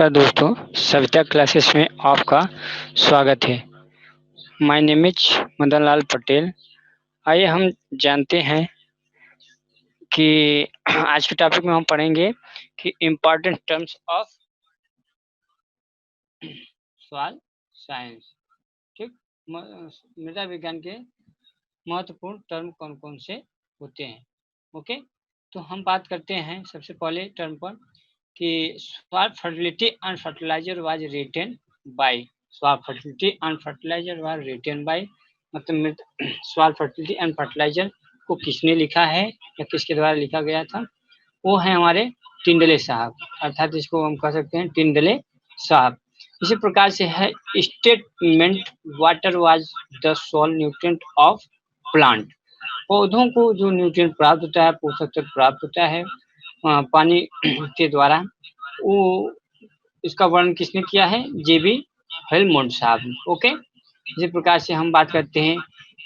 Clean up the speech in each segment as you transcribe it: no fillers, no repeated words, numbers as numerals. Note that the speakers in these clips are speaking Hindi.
नमस्कार दोस्तों, सविता क्लासेस में आपका स्वागत है। My name is Madan Lal Patel. आइए हम जानते हैं कि आज के टॉपिक में हम पढ़ेंगे कि important terms of soil science. ठीक, मृदा विज्ञान के महत्वपूर्ण टर्म कौन कौन से होते हैं। ओके, तो हम बात करते हैं सबसे पहले टर्म पर कि soil fertility and fertiliser was written by. Soil fertility and fertiliser was written by मतलब सॉइल फर्टिलिटी एंड फर्टिलाइजर को किसने लिखा है या किसके द्वारा लिखा गया था, वो है हमारे टिंडले साहब, अर्थात इसको हम कह सकते हैं टिंडले साहब। इसी प्रकार से है statement water was the sole nutrient of plant. पौधों को जो न्यूट्रिएंट प्राप्त होता है, पोषक तत्व प्राप्त होता है पानी के द्वारा, वो इसका वर्णन किसने किया है? जेबी हेलमोंड साहब ने। ओके, इसी प्रकार से हम बात करते हैं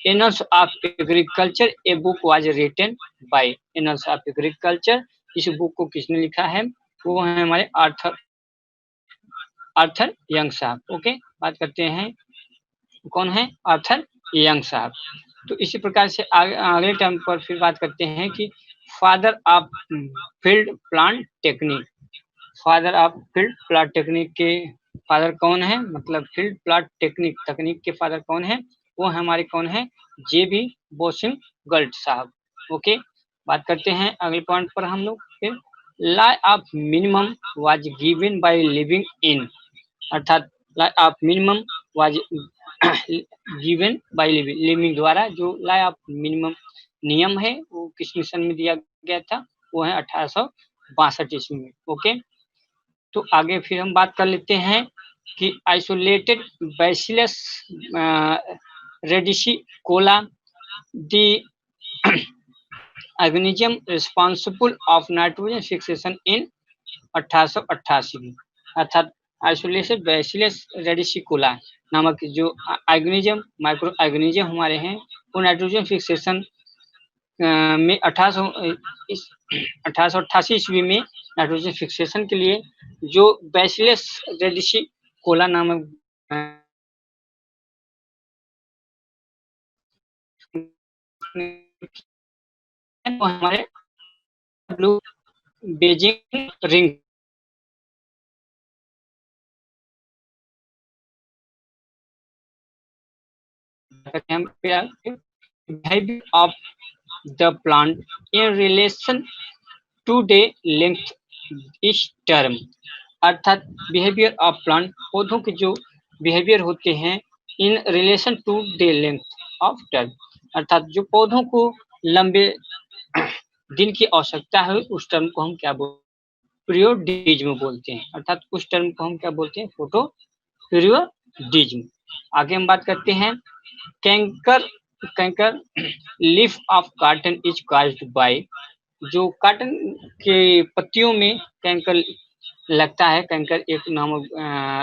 annals of agriculture, a book was written by annals of agriculture. इस बुक को किसने लिखा है? वो है हमारे आर्थर यंग साहब। ओके, बात करते हैं कौन है? आर्थर यंग साहब। तो इसी प्रकार से अगले टर्म पर फिर बात करते हैं कि father of field plant technique. Father of field plant technique के फादर कौन है? मतलब फील्ड प्लांट तकनीक के फादर कौन है? वो हमारे कौन है? जेबी बोशिंगगल्ट साहब। ओके, बात करते हैं अगले पॉइंट पर हम लोग फिर law of minimum was given by Liebig in, अर्थात law of minimum was given by Liebig द्वारा जो लॉ ऑफ मिनिमम नियम है वो किस मिशन में दिया गया था? वो है 1862 ईस्वी में। ओके, तो आगे फिर हम बात कर लेते हैं कि isolated bacillus radicicola the organism responsible of nitrogen fixation in 1888 में, अर्थात आइसोलेटेड बैसिलस रेडिशिकोला नामक जो ऑर्गेनिज्म, माइक्रो ऑर्गेनिज्म हमारे हैं, वो नाइट्रोजन फिक्सेशन में 1888 ईस्वी में नाइट्रोजन फिक्सेशन के लिए जो बैसिलस रेडिशिकोला नामक हमारे ब्लू बेजिंग रिंग of the plant in relation to the length इस टर्म, अर्थात बिहेवियर ऑफ प्लांट, पौधों के जो बिहेवियर होते हैं in relation to the length of term, अर्थात जो पौधों को लंबे दिन की आवश्यकता है उस टर्म को हम क्या बोलते हैं? पीरियोडिज्म बोलते हैं, अर्थात उस टर्म को हम क्या बोलते हैं? Photo periodism. आगे हम बात करते हैं canker leaf of cotton is caused by, जो कॉटन के पत्तियों में कैंकर लगता है, कैंकर एक नामक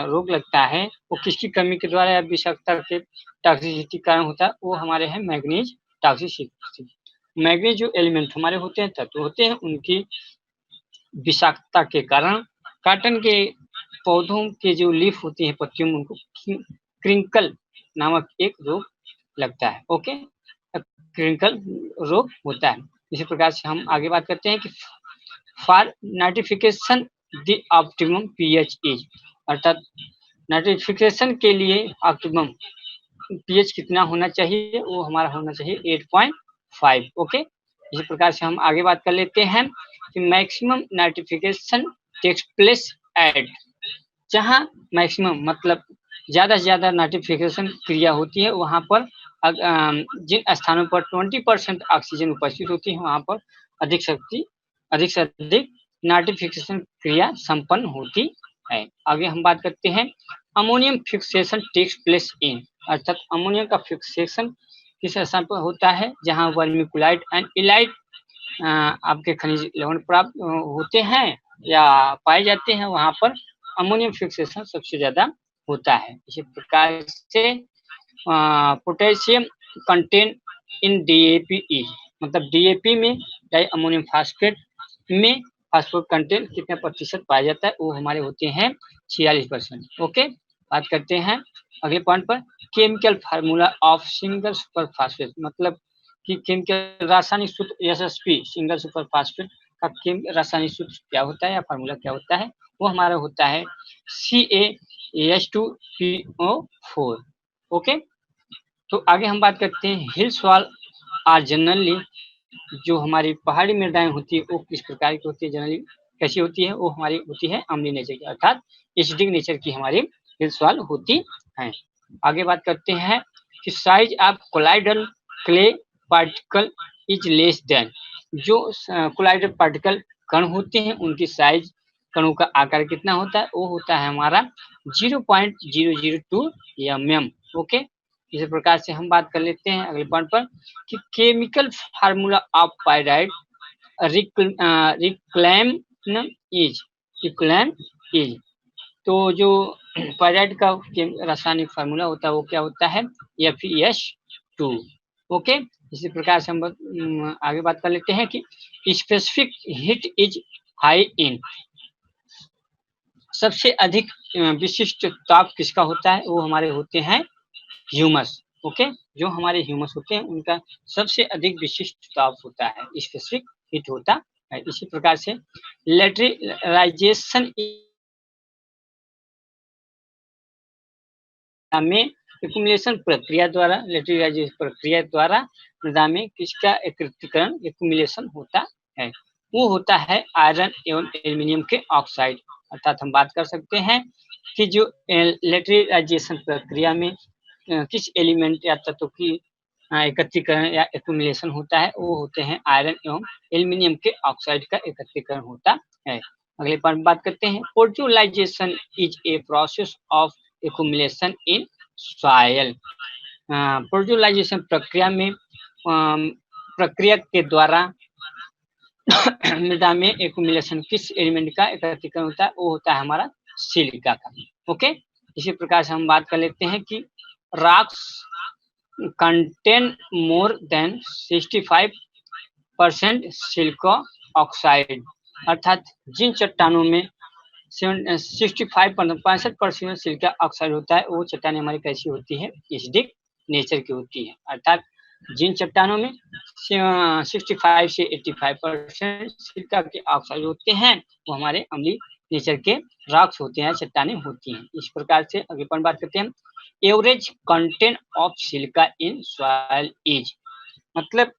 रोग लगता है, वो किसकी कमी के द्वारा या विषाक्तता के टॉक्सिसिटी कारण होता है? वो हमारे हैं मैग्नीज टॉक्सिसिटी। मैग्नीज जो एलिमेंट हमारे होते हैं, तत्व होते हैं, उनकी विषाक्तता के कारण कॉटन के पौधों के जो लीफ होती है पत्तियों में, उनको क्रिंकल नामक एक रोग लगता है। ओके, क्रिंकल रोग होता है। इसी प्रकार से हम आगे बात करते हैं कि for nitrification the optimum pH is, अर्थात नाइट्रिफिकेशन के लिए ऑप्टिमम पीएच कितना होना चाहिए? वो हमारा होना चाहिए 8.5। ओके, इसी प्रकार से हम आगे बात कर लेते हैं कि maximum nitrification takes place at, जहाँ मैक्सिमम मतलब ज़्यादा से ज़्यादा नाइट्रिफिकेशन क्रिया होती है, वहाँ पर जिन स्थानों पर 20% ऑक्सीजन उपस्थित होती है वहाँ पर अधिक से अधिक नाइट्रिफिकेशन क्रिया संपन्न होती है। आगे हम बात करते हैं ammonium fixation takes place in, अर्थात अमोनियम का फिक्सेशन किस स्थान पर होता है? जहाँ वर्मिकुलाइट एंड इलाइट आपके खनिज लवण प्राप्त होते हैं या पाए जाते हैं, वहाँ पर अमोनियम फिक्सेशन सबसे ज़्यादा होता है। इसी प्रकार से पोटेशियम कंटेंट इन DAP, मतलब DAP में डाई अमोनियम फास्फेट में फास्फोरस कंटेंट कितने प्रतिशत पाया जाता है, वो हमारे होते हैं 46%। ओके, बात करते हैं अगले पॉइंट पर, chemical formula of single super phosphate, मतलब कि केमिकल रासायनिक सूत्र एसएसपी सिंगल सुपर फास्फेट का रासायनिक सूत्र क्या होता है या फार्मूला क्या होता है, वो हमारा होता है CaH2PO4। ओके, तो आगे हम बात करते हैं हिल्स वॉल आर जनरली, जो हमारी पहाड़ी मृदाएं होती है वो किस प्रकार की होती है, जनरली कैसी होती है, वो हमारी होती है अम्लीय नेचर की, अर्थात एसिडिक नेचर की हमारी हिल्स वॉल होती है। आगे बात करते हैं कि size of colloidal clay particle is less than, जो कोलाइडल पार्टिकल कण होते हैं उनकी साइज, कणों का आकार कितना होता है, वो होता है हमारा 0.002 mm। ओके, इसी प्रकार से हम बात कर लेते हैं अगले पॉइंट पर कि chemical formula of pyrite reclaim is, तो जो पायराइड का रासायनिक फार्मूला होता है वो क्या होता है, FeS2। ओके, इसी प्रकार से हम आगे बात कर लेते हैं कि specific heat is high in, सबसे अधिक विशिष्ट ताप किसका होता है, वो हमारे होते हैं ह्यूमस। ओके, जो हमारे ह्यूमस होते हैं उनका सबसे अधिक विशिष्ट ताप होता है, स्पेसिफिक हीट होता है। इसी प्रकार से लेटराइजेशन में एक्युमुलेशन प्रक्रिया द्वारा, लेटराइजेशन प्रक्रिया द्वारा मृदा में किसका एकत्रीकरण एक्युमुलेशन होता है, वो होता है आयरन एवं एल्यूमिनियम के ऑक्साइड। अर्थात हम बात कर सकते हैं कि जो लेटराइजेशन प्रक्रिया में किस एलिमेंट या तत्व की एकत्रीकरण या एक्युमुलेशन होता है, वो होते हैं आयरन एवं एल्यूमिनियम के ऑक्साइड का एकत्रीकरण होता है। अगले पर बात करते हैं podzolization is a process of accumulation in soil. Podzolization प्रक्रिया में प्रक्रिया के द्वारा मृदा में एक्युमुलेशन किस एलिमेंट का एकत्रीकरण होता है, वो होता है हमारा सिलिका का। ओके, इसी प्रकार से हम बात कर लेते हैं कि rocks contain more than 65% silica oxide, अर्थात जिन चट्टानों में 65% सिलिका ऑक्साइड होता है, वो चट्टानें हमारी कैसी होती है, एसिडिक नेचर की होती है। अर्थात जिन चट्टानों में 65 से 85% सिलिका के ऑक्साइड होते हैं, वो हमारे अम्लीय नेचर के रॉक्स होते हैं, चट्टानें होती हैं। इस प्रकार से अगले पर बात करते हैं average content of silica in soil is, मतलब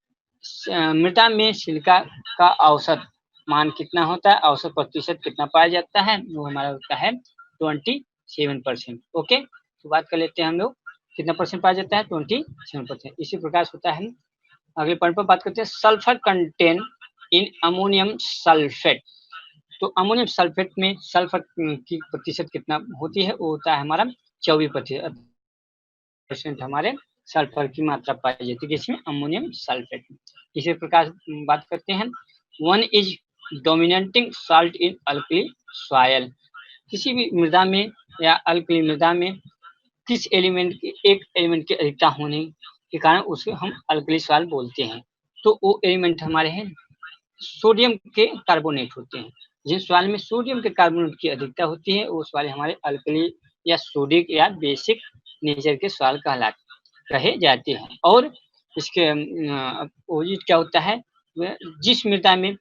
मृदा में सिलिका का औसत मान कितना होता है, औसत प्रतिशत कितना पाया जाता है, वो हमारा होता है 27%। ओके, तो बात कर लेते हैं हम लोग कितना परसेंट पाया जाता है, 27%। इसी प्रकार से होता है। अगले पॉइंट पर बात करते हैं sulphur content in ammonium sulphate, तो अमोनियम सल्फेट में सल्फर की प्रतिशत कितना होती है, वो होता है हमारा 24% हमारे सल्फर की मात्रा पाई जाती है इसमें, अमोनियम सल्फेट। इसी प्रकार बात करते हैं one is dominating salt in alkali soil, किसी भी मृदा में या अल्कली मृदा में किस एलिमेंट की, एक एलिमेंट की अधिकता होने के कारण उसे हम अल्कली सॉइल बोलते हैं। तो वो एलिमेंट हमारे हैं सोडियम के कार्बोनेट होते हैं, जिस सॉइल में सोडियम के कार्बोनेट की अधिकता होती है वो सॉइल हमारे अल्कली या सोडिक या बेसिक नेचर के सॉइल कहे जाते हैं। और इसके अपोजिट क्या होता है, जिस मृदा में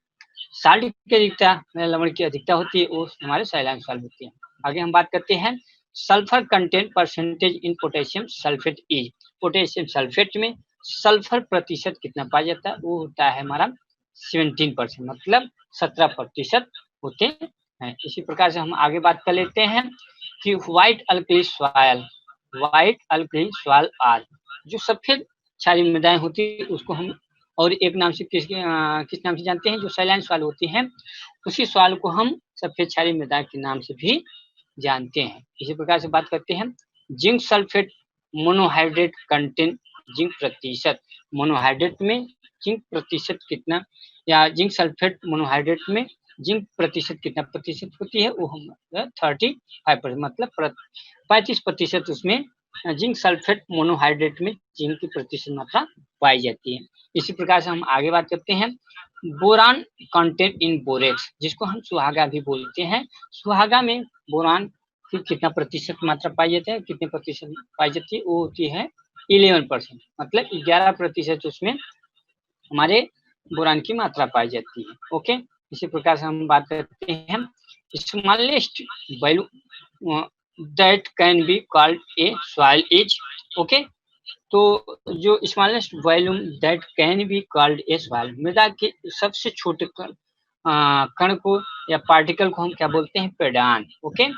साल्ट की अधिकता, लवण की अधिकता होती है, वो हमारे सैलाइन सॉइल होती है। आगे हम बात करते हैं sulphur content percentage in potassium sulphate is, potassium sulphate में सल्फर प्रतिशत कितना पाया जाता है, वो होता है हमारा 17%, मतलब 17% होते हैं। इसी प्रकार से हम आगे बात कर लेते हैं कि white alkali soil, white alkali soil are, जो सफेद क्षारीय मृदाएं होती है उसको हम और एक नाम से किस नाम से जानते हैं, जो सैलाइन सॉइल होती है उसी सॉइल को हम सफेद क्षारीय मृदा के नाम से भी जानते हैं। इसी प्रकार से बात करते हैं zinc sulphate monohydrate content, zinc प्रतिशत, मोनोहाइड्रेट में जिंक प्रतिशत कितना, या जिंक सल्फेट मोनोहाइड्रेट में जिंक प्रतिशत कितना प्रतिशत होती है, वो हम 35%, मतलब 35% उसमें जिंक सल्फेट मोनोहाइड्रेट में जिंक की प्रतिशत मात्रा पाई जाती है। इसी प्रकार से हम आगे बात करते हैं बोरान कंटेंट इन बोरेक्स, जिसको हम सुहागा भी बोलते हैं। सुहागा में बोरान की कितना प्रतिशत मात्रा पाई जाती है, कितने प्रतिशत पाई जाती है, वो होती है 11%, मतलब 11% उसमें हमारे बोरान की मात्रा पाई जाती है। ओके, इसी प्रकार से हम बात करते हैं smallest value that can be called a soil is. Okay, तो जो smallest volume that can be called a soil, मृदा के सबसे छोटे कण को या पार्टिकल को हम क्या बोलते हैं, पेडान। ओके,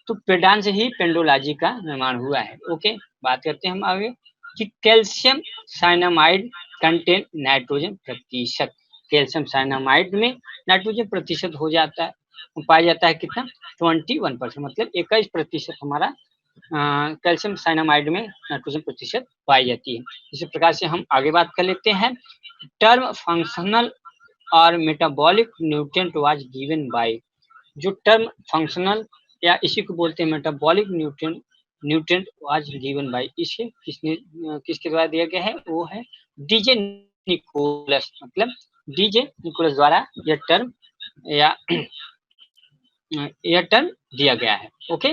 तो पेडान से ही पेंडोलॉजी का निर्माण हुआ है। ओके, बात करते हैं हम आगे कि कैल्शियम साइनामाइड कंटेंट नाइट्रोजन प्रतिशत। कैल्शियम साइनामाइड में नाइट्रोजन प्रतिशत हो जाता है, पाया जाता है कितना, 21%, मतलब 21% हमारा कैल्शियम साइनामाइड में नाइट्रोजन प्रतिशत पाई जाती है। इसी प्रकार से हम आगे बात कर लेते हैं टर्म फंक्शनल और metabolic nutrient was given bye. जो टर्म फंक्शनल या इसी को बोलते हैं metabolic nutrient was given bye, इसे किसके द्वारा दिया गया है, वो है डीजे निकोलस, मतलब डीजे निकोलस द्वारा यह टर्म या यह टर्म दिया गया है। ओके,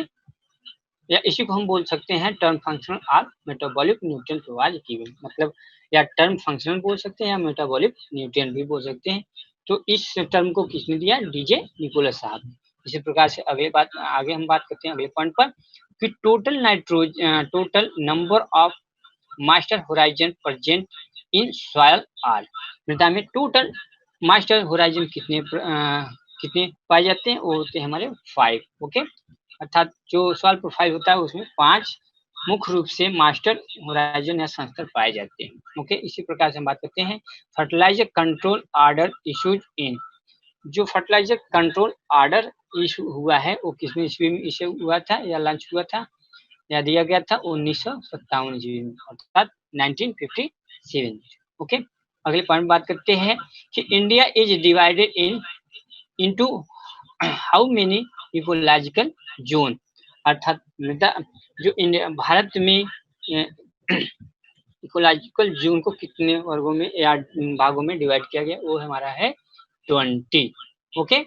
या इसी को हम बोल सकते हैं टर्म फंक्शनल और मेटाबॉलिक न्यूट्रिएंट वाज गिवन, मतलब या टर्म फंक्शनल बोल सकते हैं या मेटाबॉलिक न्यूट्रिएंट भी बोल सकते हैं। तो इस टर्म को किसने दिया, डीजे निकोलस साहब ने। इसी प्रकार से आगे हम बात करते हैं अगले पॉइंट पर कि total number of master horizon present in soil are. मृदा में टोटल मास्टर होराइजन कितने पाए जाते हैं, वो होते हैं हमारे 5। ओके, अर्थात जो सॉइल प्रोफाइल होता है उसमें 5 मुख्य रूप से मास्टर होराइजन या संस्तर पाए जाते हैं। ओके, इसी प्रकार से हम बात करते हैं fertilizer control order issues in. जो फर्टिलाइजर कंट्रोल ऑर्डर इशू हुआ है वो किसमें ईस्वी में इशू हुआ था या लॉन्च हुआ था या दिया गया था, 1957 ईस्वी में, अर्थात 1957। ओके, अगले पॉइंट बात करते हैं कि India is divided into how many ecological zone. अर्थात मृदा जो इंडिया भारत में इकोलॉजिकल जोन को कितने वर्गों में या भागों में डिवाइड किया गया, वो हमारा है 20। ओके,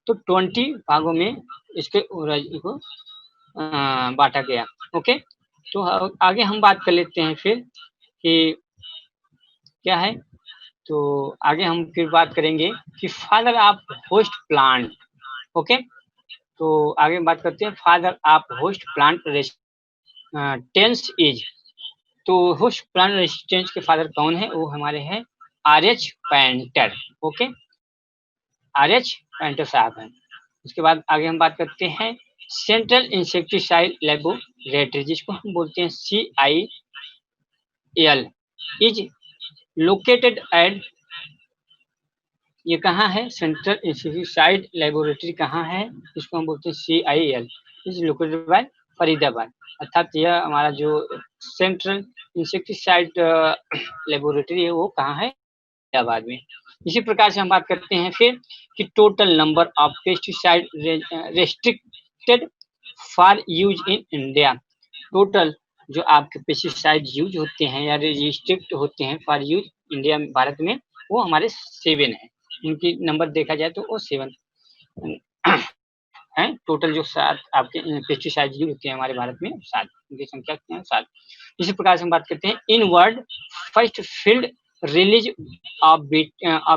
तो 20 भागों में इसके को बांटा गया। ओके, तो आगे हम बात कर लेते हैं फिर कि क्या है, तो आगे हम फिर बात करेंगे कि father of host plant. Okay, तो आगे बात करते हैं father of host plant resistance is. तो होस्ट प्लांट रेजिस्टेंस के फादर कौन है, वो हमारे हैं आर.एच. पेंटर। ओके, आर.एच. पेंटर साहब हैं। उसके बाद आगे हम बात करते हैं सेंट्रल इंसेक्टिसाइड लेबोरेटरी, जिसको हम बोलते हैं CIL, इज लोकेटेड एट, ये कहाँ है, सेंट्रल इंसेक्टिसाइड लेबोरेटरी कहाँ है, इसको हम बोलते हैं CIL, is located by Faridabad. अर्थात यह हमारा जो सेंट्रल इंसेक्टिसाइड लेबोरेटरी है वो कहाँ है, फरीदाबाद में। इसी प्रकार से हम बात करते हैं फिर कि total number of pesticide restricted for use in India. Total जो आपके पेस्टिसाइड यूज होते हैं या रिस्ट्रिक्ट होते हैं फॉर यूज इंडिया में, भारत में, वो हमारे 7 है। इनकी नंबर देखा जाए तो वो 7 है। टोटल जो 7 आपके पेस्टिसाइड यूज होते हैं हमारे भारत में 7, उनकी संख्या क्या है, 7। इसी प्रकार से हम बात करते हैं in world first field release of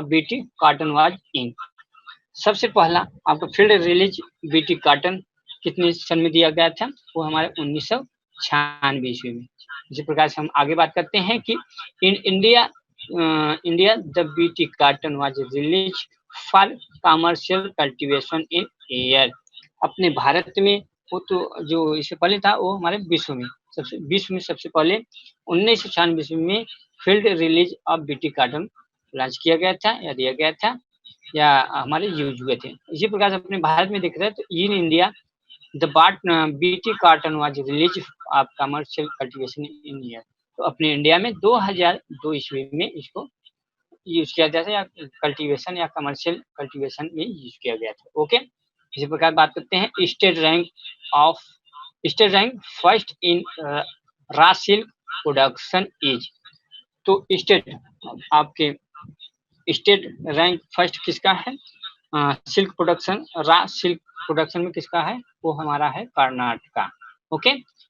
BT cotton was in. सबसे पहला आपको फील्ड रिलीज बीटी कॉटन कितने सन में दिया गया था, वो हमारे 1996 ईस्वी में। इसी प्रकार से हम आगे बात करते हैं कि in India the BT cotton was release for commercial cultivation in year. अपने भारत में वो तो जो इससे पहले था वो हमारे विश्व में सबसे पहले 1996 ईस्वी में field release of BT cotton launch किया गया था या दिया गया था या हमारे यूज हुए थे। इसी प्रकार से अपने भारत में दिख रहा है तो in India the BT cotton was release of commercial cultivation in year. तो अपने इंडिया में 2002 ईस्वी में इसको यूज किया गया था या कल्टीवेशन या कमर्शियल कल्टीवेशन में यूज किया गया था। ओके, इसी प्रकार बात करते हैं state rank first in raw silk production is. तो स्टेट आपके स्टेट रैंक फर्स्ट किसका है? सिल्क प्रोडक्शन, रा सिल्क प्रोडक्शन में किसका है? वो हमारा है कर्नाटका। ओके,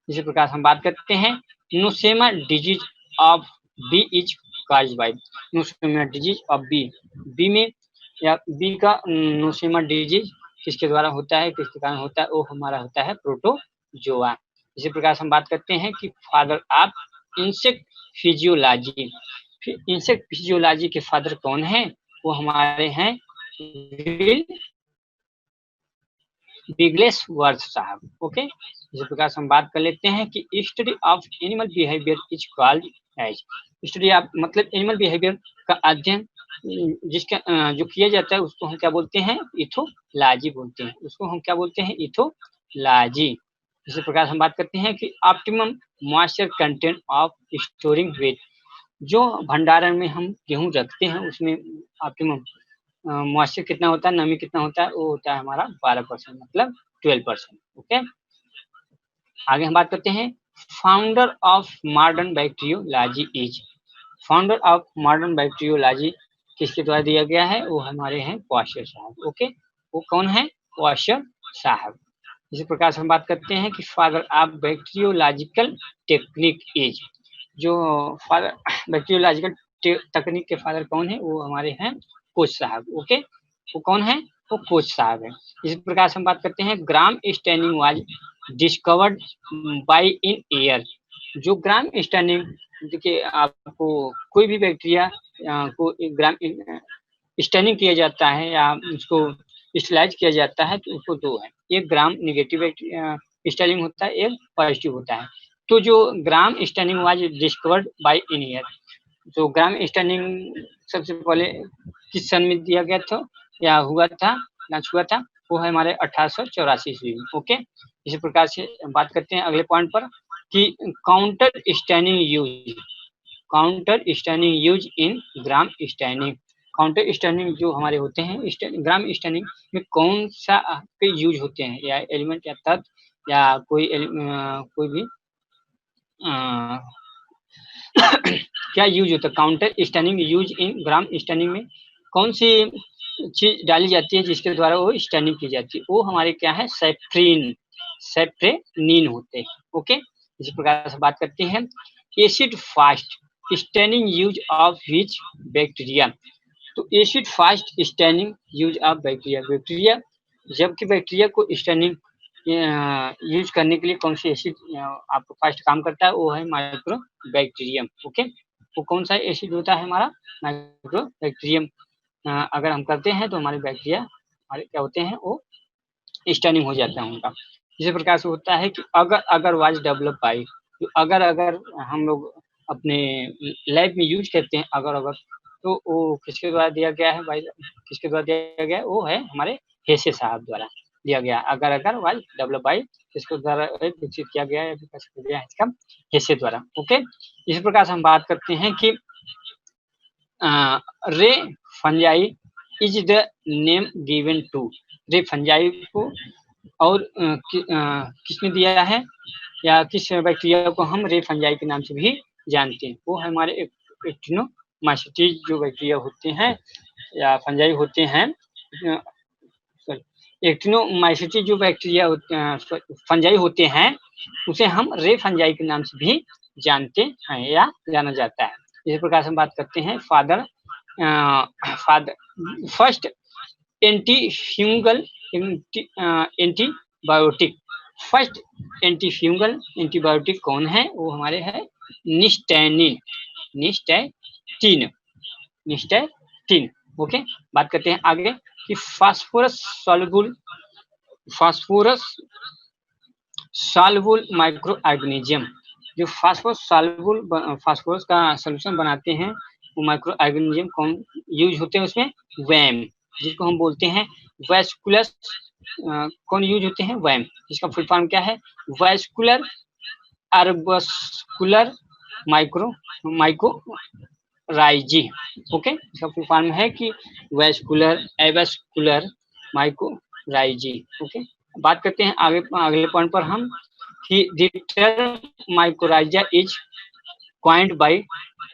इसी प्रकार हम बात करते हैं nosema disease of bee is cause by. Nosema disease of bee में या बी का नोसेमा डिजीज किसके द्वारा होता है, किसके कारण होता है? वो हमारा होता है प्रोटोजोआ। इसी प्रकार से हम बात करते हैं कि father of insect physiology. Insect physiology के फादर कौन है? वो हमारे हैं विग्लेसवर्थ साहब। ओके, इसी प्रकार से हम बात कर लेते हैं कि study of animal behaviour is called as. Study of मतलब एनिमल बिहेवियर का अध्ययन जिसका जो किया जाता है उसको हम क्या बोलते हैं? इथोलॉजी बोलते हैं। उसको हम क्या बोलते हैं? इथोलॉजी। इसी प्रकार हम बात करते हैं कि optimum moisture content of storing wheat. जो भंडारण में हम गेहूं रखते हैं उसमें ऑप्टिमम मॉइस्चर कितना होता है, नमी कितना होता है? वो होता है हमारा 12%, मतलब 12%। ओके, आगे हम बात करते हैं founder of modern bacteriology is. Founder of modern bacteriology किसके द्वारा दिया गया है? वो हमारे हैं क्वाशर साहब। ओके, वो कौन है? क्वाशर साहब। इसी प्रकार से हम बात करते हैं कि father of bacteriological technique is. जो फादर बैक्टीरियोलॉजिकल तकनीक के फादर कौन है? वो हमारे हैं कोच साहब। ओके, वो कौन है? वो कोच साहब है। इसी प्रकार से हम बात करते हैं Gram staining was discovered by in year. जो ग्राम स्टैनिंग, देखिए आपको कोई भी बैक्टीरिया को ग्राम स्टैनिंग किया जाता है या उसको स्टरलाइज किया जाता है तो उसको दो है, एक ग्राम नेगेटिव स्टैनिंग होता है, एक पॉजिटिव होता है। तो जो Gram staining was discovered by in year, जो ग्राम स्टैनिंग सबसे पहले किस सन में दिया गया था या हुआ था, लॉन्च हुआ था? वो है हमारे 1884 ईस्वी में। ओके, इसी प्रकार से बात करते हैं अगले पॉइंट पर कि counter staining use. Counter staining use in gram staining. Counter staining जो हमारे होते हैं ग्राम स्टैनिंग में कौन सा के यूज होते हैं, या एलिमेंट या तत्व या कोई भी क्या यूज होता है? Counter staining use in gram staining में कौन सी चीज डाली जाती है जिसके द्वारा वो स्टैनिंग की जाती है? वो हमारे क्या है? सैप्रेनिन होते हैं। ओके, इसी प्रकार से बात करते हैं acid fast staining use of which bacteria. तो acid fast staining use of bacteria, जबकि बैक्टीरिया को स्टैनिंग यूज करने के लिए कौन सी एसिड आपको फास्ट काम करता है? वो है माइक्रो बैक्टीरियम। ओके, वो कौन सा एसिड होता है? हमारा माइक्रो बैक्टीरियम। अगर हम करते हैं तो हमारे बैक्टीरिया हमारे क्या होते हैं? वो स्टैनिंग हो जाता है उनका। इसी प्रकार से होता है कि अगर वाज डेवलप बाई, अगर हम लोग अपने लैब में यूज करते हैं अगर, तो वो किसके द्वारा दिया गया है? भाई किसके द्वारा दिया गया है? वो है हमारे हेसे साहब द्वारा दिया गया। अगर वाज डेवलप बाई किसके द्वारा विकसित किया गया है? विकसित किया गया है इसका हेसे द्वारा। ओके, इसी प्रकार से हम बात करते हैं कि ray fungi is the name given to. Ray fungi को और किसने दिया है या किस बैक्टीरिया को हम रे फंजाई के नाम से भी जानते हैं? वो हमारे एक्टिनोमाइसीट्स जो बैक्टीरिया होते हैं या फंजाई होते हैं, एक्टिनोमाइसीट्स जो बैक्टीरिया फंजाई होते हैं उसे हम रे फंजाई के नाम से भी जानते हैं या जाना जाता है। इसी प्रकार से हम बात करते हैं father first antifungal antibiotic. First antifungal antibiotic कौन है? वो हमारे है निस्टैटिन। ओके, बात करते हैं आगे कि फास्फोरस सॉल्युबल माइक्रो ऑर्गेनिज्म। जो फास्फोरस का सोल्यूशन बनाते हैं वो माइक्रो ऑर्गेनिज्म कौन यूज होते हैं उसमें? वैम, जिसको हम बोलते हैं वैस्कुलस। कौन यूज होते हैं? वैम, जिसका फुल फॉर्म क्या है? वैस्कुलर अर्बस्कुलर माइक्रोराइजी। ओके, इसका फुल फॉर्म है कि वैस्कुलर एवस्कुलर माइक्रोराइजी। ओके, बात करते हैं अगले पॉइंट पर हम कि the term mycorrhiza is coined bye,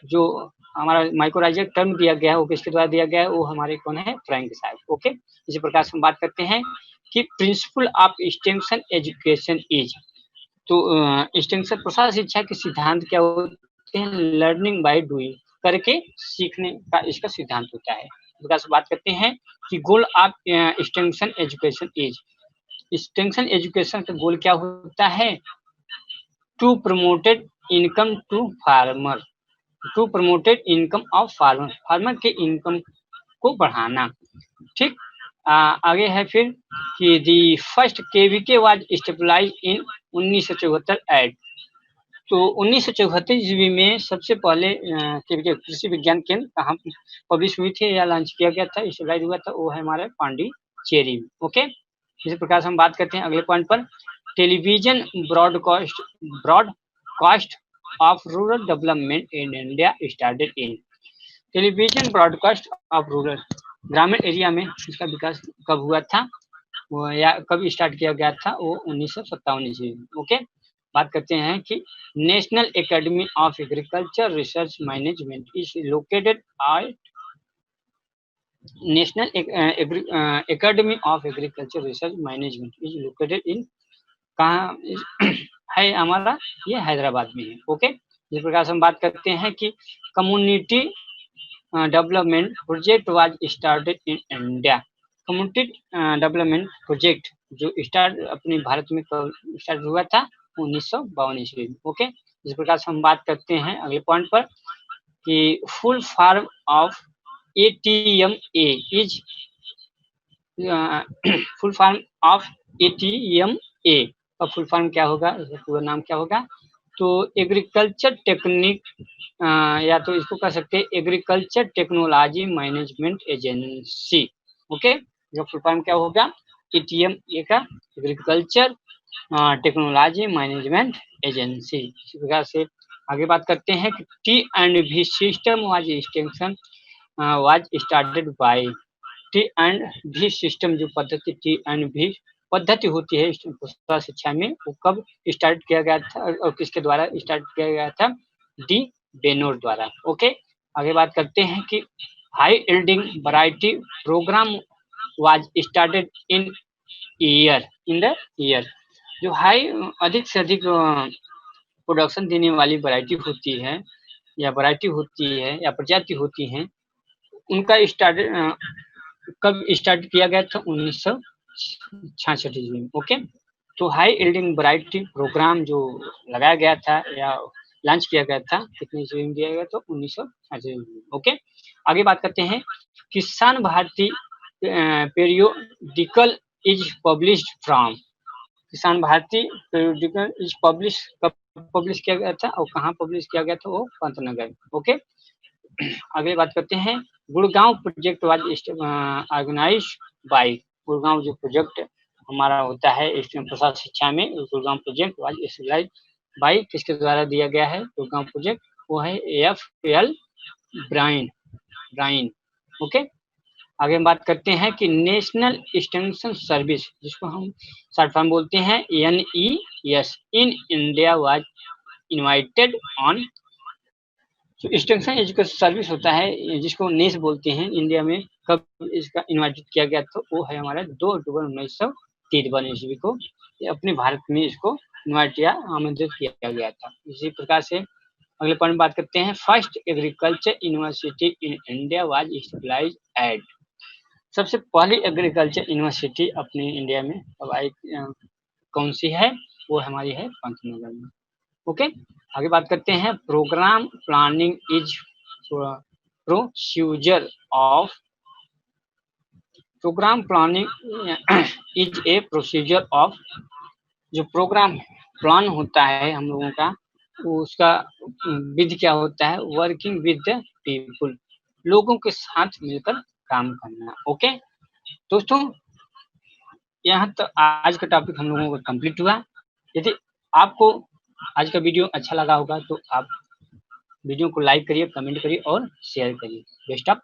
जो हमारा माइक्रोराइजर टर्म दिया गया है वो किसके द्वारा दिया गया है, वो हमारे कौन है, फ्रैंक साहब। ओके, इसी प्रकार से हम बात करते हैं कि principle of extension education is, तो एक्सटेंशन प्रसार शिक्षा के सिद्धांत क्या होते हैं, लर्निंग बाय डूइंग, करके सीखने का इसका सिद्धांत होता है। इस प्रकार से बात करते हैं कि goal of extension education is, extension education का गोल क्या होता है, to promoted income to farmer, to promoted income of farmer, farmer के इनकम को बढ़ाना। ठीक, आगे है फिर कि the first KVK was stabilize in 1974 at, तो 1974 ईस्वी में सबसे पहले केवीके कृषि विज्ञान केंद्र कहाँ पब्लिश हुई थी या लॉन्च किया गया था, स्टेबलाइज हुआ था, वो है हमारे पांडिचेरी। ओके, इसी प्रकार से हम बात करते हैं अगले पॉइंट पर, television broadcast of rural development in India started in, television broadcast of rural, ग्रामीण एरिया में इसका विकास कब हुआ था, वो या कब स्टार्ट किया गया था, वो 1957 ईस्वी में। ओके, बात करते हैं कि national academy of agriculture research management is located at, national academy of agriculture research management is located in, कहाँ है हमारा, ये हैदराबाद में है। ओके, इस प्रकार से हम बात करते हैं कि community development project was started in India, community development project जो स्टार्ट अपने भारत में स्टार्ट हुआ था 1952 ईस्वी में। ओके, इस प्रकार से हम बात करते हैं अगले पॉइंट पर कि full form of ATMA is, full form of ATMA का फुल फॉर्म क्या होगा, इसका पूरा नाम क्या होगा, तो एग्रीकल्चर टेक्निक, या तो इसको कह सकते हैं agriculture technology management agency. Okay, जो फुल फॉर्म क्या होगा, ATMA का एग्रीकल्चर टेक्नोलॉजी मैनेजमेंट एजेंसी। इसी प्रकार से आगे बात करते हैं कि T&V system was extension was started by, T&V system जो पद्धति T&V पद्धति होती है शिक्षा में, वो कब स्टार्ट किया गया था और किसके द्वारा स्टार्ट किया गया था, डी बेनोर द्वारा। ओके, आगे बात करते हैं कि high yielding variety programme was started in the year, जो हाई अधिक से अधिक प्रोडक्शन देने वाली वैरायटी होती है या वैरायटी होती है या प्रजाति होती हैं, उनका स्टार्ट कब स्टार्ट किया गया था, 1966 ईस्वी में। ओके, तो हाई यील्डिंग वैरायटी प्रोग्राम जो लगाया गया था या लॉन्च किया गया था कितने ईस्वी में दिया गया, तो 1966 ईस्वी में। ओके, आगे बात करते हैं किसान Bharti periodical is published from, किसान भारती पेरियोडिकल इज पब्लिश किया गया था और कहाँ पब्लिश किया गया था, वो पंतनगर। ओके, आगे बात करते हैं Gurgaon project was organize by, Gurgaon जो प्रोजेक्ट हमारा होता है प्रसार शिक्षा में, Gurgaon project was established by, किसके द्वारा दिया गया है गुड़गांव प्रोजेक्ट, वो है FL ब्राइन। ओके, आगे हम बात करते हैं कि नेशनल एक्सटेंशन सर्विस, जिसको हम शॉर्ट फॉर्म बोलते हैं NES, in India was invited on, जो एक्सटेंशन एजुकेशन सर्विस होता है जिसको नेस बोलते हैं, इंडिया में कब इसका इन्वाइटेड किया गया, तो वो है हमारा 2 अक्टूबर 1953 ईस्वी को अपने भारत में इसको इन्वाइट या आमंत्रित किया गया था। इसी प्रकार से अगले पॉइंट में बात करते हैं first agriculture university in India was established at, सबसे पहली एग्रीकल्चर यूनिवर्सिटी अपने इंडिया में अब आई कौन सी है, वो हमारी है पंतनगर में। ओके, आगे बात करते हैं programme planning is procedure of, programme planning is a procedure of, जो प्रोग्राम प्लान होता है हम लोगों का, उसका विधि क्या होता है, वर्किंग विद द पीपुल, लोगों के साथ मिलकर काम करना। ओके दोस्तों, यहाँ तो आज का टॉपिक हम लोगों का कंप्लीट हुआ। यदि आपको आज का वीडियो अच्छा लगा होगा तो आप वीडियो को लाइक करिए, कमेंट करिए और शेयर करिए। Best of